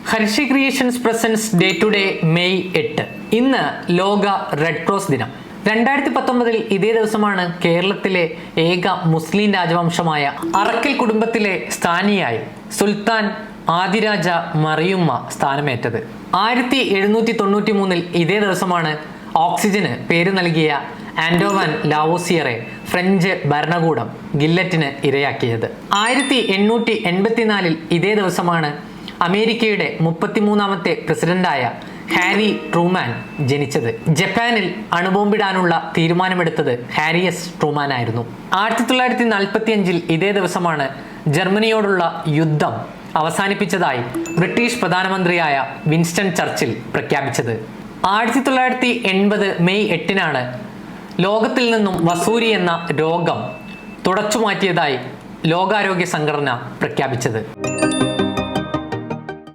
Hershey creations presents day to day May 8. ഇന്ന് ലോക red cross ദിനം. 2019 ഇതേ ദിവസമാണ് കേരളത്തിലെ ഏക മുസ്ലിം രാജവംശമായ അറക്കൽ കുടുംബത്തിലെ സ്ഥാനിയായി സുൽത്താൻ ആദിരാജ മറിയുമ്മ സ്ഥാനമേറ്റത്. 1793 ഇതേ ദിവസമാണ് ഓക്സിജന് പേര് നൽകിയ ആൻഡോവാൻ ലാവോസിയറെ ഫ്രഞ്ച് ഭരണകൂടം ഗില്ലറ്റിന് ഇരയാക്കിയത്. 1884 ഇതേ ദിവസമാണ് അമേരിക്കയുടെ 33ാമത്തെ പ്രസിഡന്റായ ഹാരി ട്രൂമാൻ ജനിച്ചത്. ജപ്പാനിൽ അണുബോംബിടാനുള്ള തീരുമാനമെടുത്തത് ഹാരി എസ് ട്രൂമാൻ ആയിരുന്നു. 1945 ഇതേ ദിവസമാണ് ജർമ്മനിയോടുള്ള യുദ്ധം അവസാനിപ്പിച്ചതായി ബ്രിട്ടീഷ് പ്രധാനമന്ത്രിയായ വിൻസ്റ്റൺ ചർച്ചിൽ പ്രഖ്യാപിച്ചത്. 1980 മെയ് 8 ലോകത്തിൽ നിന്നും വസൂരി എന്ന രോഗം തുടച്ചുമാറ്റിയതായി ലോകാരോഗ്യ സംഘടന പ്രഖ്യാപിച്ചത്.